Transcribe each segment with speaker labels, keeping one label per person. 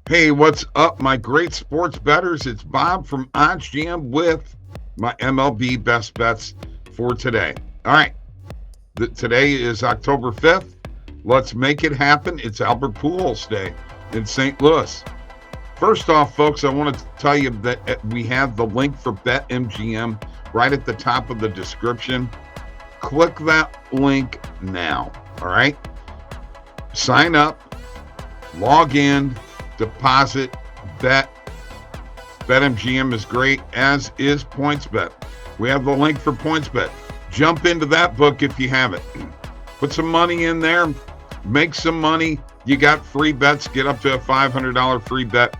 Speaker 1: Hey, what's up, my great sports bettors? It's Bob from OddsJam with my MLB best bets for today. All right, today is October 5th. Let's make it happen. It's Albert Pujols Day in St. Louis. First off, folks, I want to tell you that we have the link for BetMGM right at the top of the description. Click that link now, all right? Sign up, log in, deposit, bet. BetMGM is great, as is PointsBet. We have the link for PointsBet. Jump into that book if you haven't. Put some money in there, make some money. You got free bets. Get up to a $500 free bet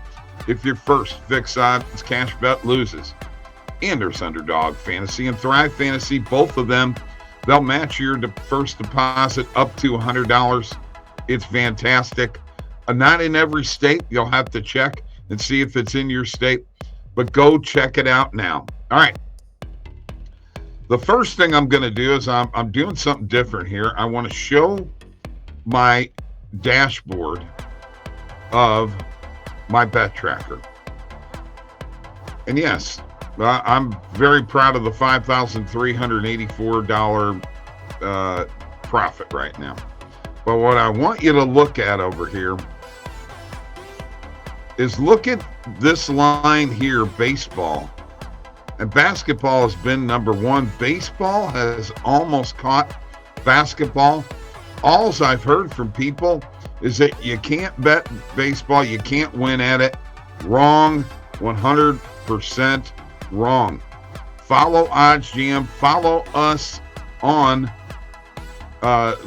Speaker 1: if your first fixed odds cash bet loses. And there's Underdog Fantasy and Thrive Fantasy. Both of them, they'll match your first deposit up to $100. It's fantastic. Not in every state. You'll have to check and see if it's in your state. But go check it out now. All right. The first thing I'm going to do is I'm doing something different here. I want to show my dashboard of my bet tracker. And yes, I'm very proud of the $5,384 profit right now. But what I want you to look at over here is look at this line here, baseball. And basketball has been number one. Baseball has almost caught basketball. Alls I've heard from people is that you can't bet baseball. You can't win at it. Wrong. 100% wrong. Follow OddsJam. Follow us on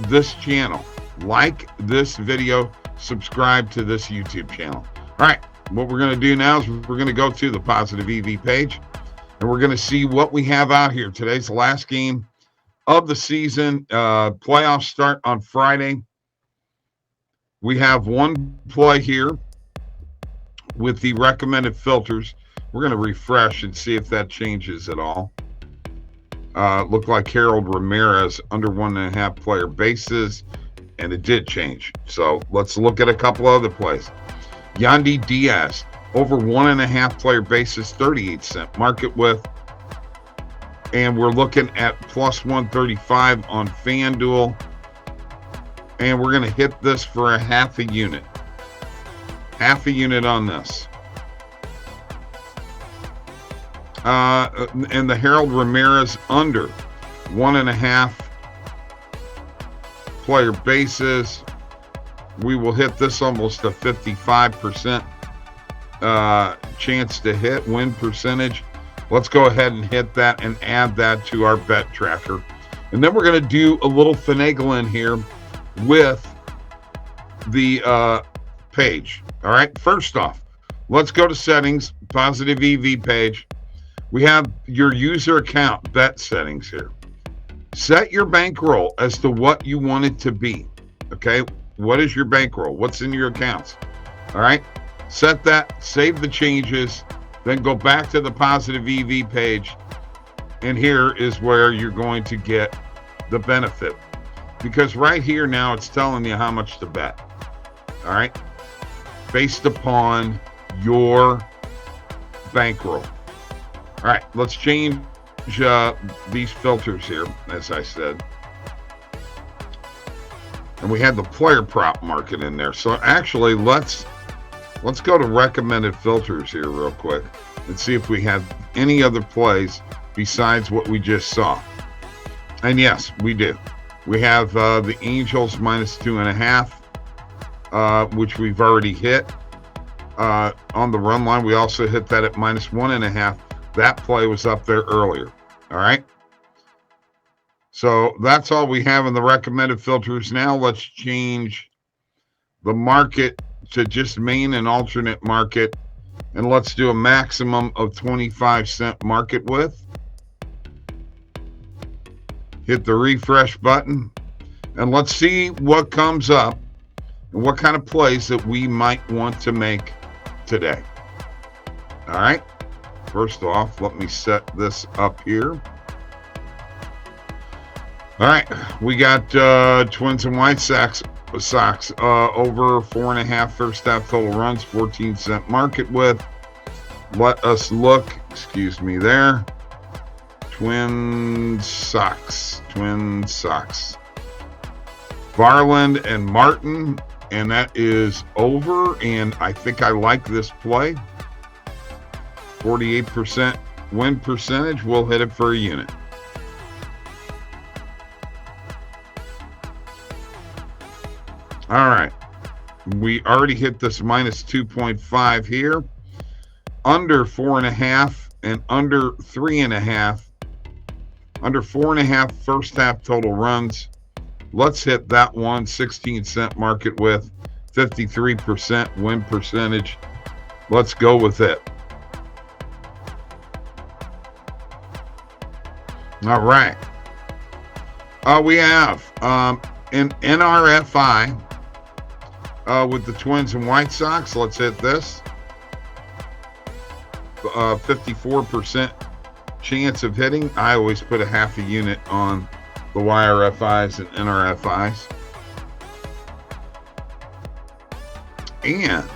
Speaker 1: this channel. Like this video. Subscribe to this YouTube channel. All right. What we're going to do now is we're going to go to the Positive EV page. And we're going to see what we have out here. Today's the last game of the season. Playoffs start on Friday. We have one play here with the recommended filters. We're going to refresh and see if that changes at all. Looked like Harold Ramirez under 1.5 player bases, and it did change. So let's look at a couple other plays. Yandy Diaz. Over 1.5 player bases, 38-cent market with. And we're looking at plus 135 on FanDuel. And we're going to hit this for a half a unit. Half a unit on this. And the Harold Ramirez under 1.5 player bases. We will hit this almost a 55%. Chance to hit, win percentage. Let's go ahead and hit that and add that to our bet tracker. And then we're going to do a little finagling here with the page. All right, first off, let's go to settings, Positive EV page. We have your user account bet settings here. Set your bankroll as to what you want it to be. Okay, what is your bankroll? What's in your accounts? All right. Set that, save the changes, then go back to the Positive EV page. And here is where you're going to get the benefit. Because right here now it's telling you how much to bet. All right? Based upon your bankroll. All right, let's change these filters here, as I said. And we had the player prop market in there. So actually, let's go to recommended filters here real quick and see if we have any other plays besides what we just saw. And yes, we do. We have the Angels minus 2.5, which we've already hit. On the run line, we also hit that at minus 1.5. That play was up there earlier. All right. So that's all we have in the recommended filters. Now let's change the market to just main and alternate market, and let's do a maximum of 25-cent market width. Hit the refresh button, and let's see what comes up and what kind of plays that we might want to make today. All right, first off, let me set this up here. All right, we got Twins and White Sox Sox over 4.5 first half total runs, 14-cent market with. Let us look. Excuse me there. Twin Sox. Varland and Martin, and that is over, and I think I like this play. 48% win percentage. We'll hit it for a unit. All right. We already hit this minus 2.5 here. Under 4.5 and under 3.5. Under 4.5 first half total runs. Let's hit that one. 16-cent market with 53% win percentage. Let's go with it. All right. We have an NRFI with the Twins and White Sox. Let's hit this. 54% chance of hitting. I always put a half a unit on the YRFIs and NRFIs. And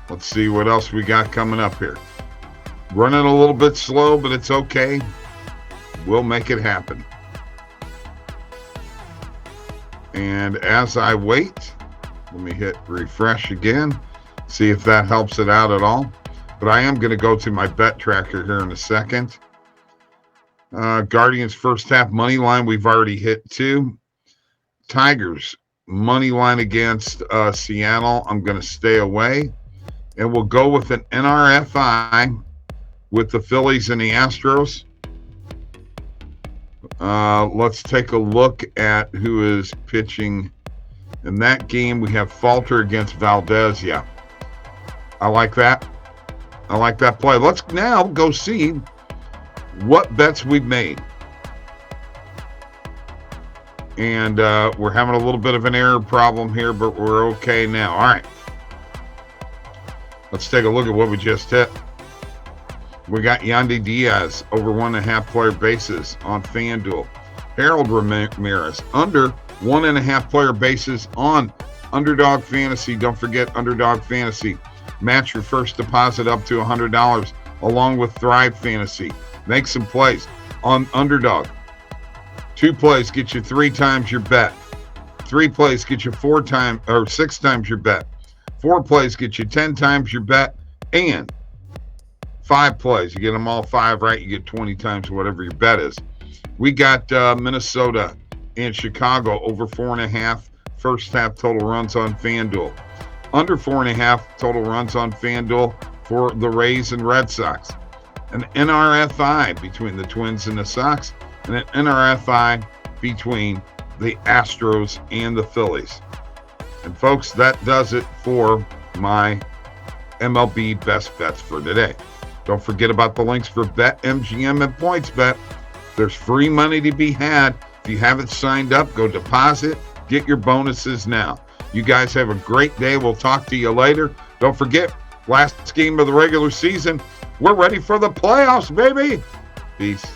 Speaker 1: let's see what else we got coming up here. Running a little bit slow, but it's okay. We'll make it happen. And as I wait, let me hit refresh again, see if that helps it out at all. But I am going to go to my bet tracker here in a second. Guardians first half money line, we've already hit 2. Tigers money line against Seattle, I'm going to stay away. And we'll go with an NRFI with the Phillies and the Astros. Let's take a look at who is pitching in that game. We have Falter against Valdez. Yeah, I like that. I like that play. Let's now go see what bets we've made. And we're having a little bit of an error problem here, but we're okay now. All right. Let's take a look at what we just hit. We got Yandy Diaz over 1.5 player bases on FanDuel. Harold Ramirez under 1.5 player bases on Underdog Fantasy. Don't forget Underdog Fantasy. Match your first deposit up to $100 along with Thrive Fantasy. Make some plays on Underdog. 2 plays get you 3 times your bet. 3 plays get you 6 times your bet. 4 plays get you 10 times your bet. And 5 plays, you get them all 5 right, you get 20 times whatever your bet is. We got Minnesota and Chicago over 4.5 first half total runs on FanDuel. Under 4.5 total runs on FanDuel for the Rays and Red Sox. An NRFI between the Twins and the Sox, and an NRFI between the Astros and the Phillies. And folks, that does it for my MLB best bets for today. Don't forget about the links for BetMGM and PointsBet. There's free money to be had. If you haven't signed up, go deposit. Get your bonuses now. You guys have a great day. We'll talk to you later. Don't forget, last game of the regular season. We're ready for the playoffs, baby. Peace.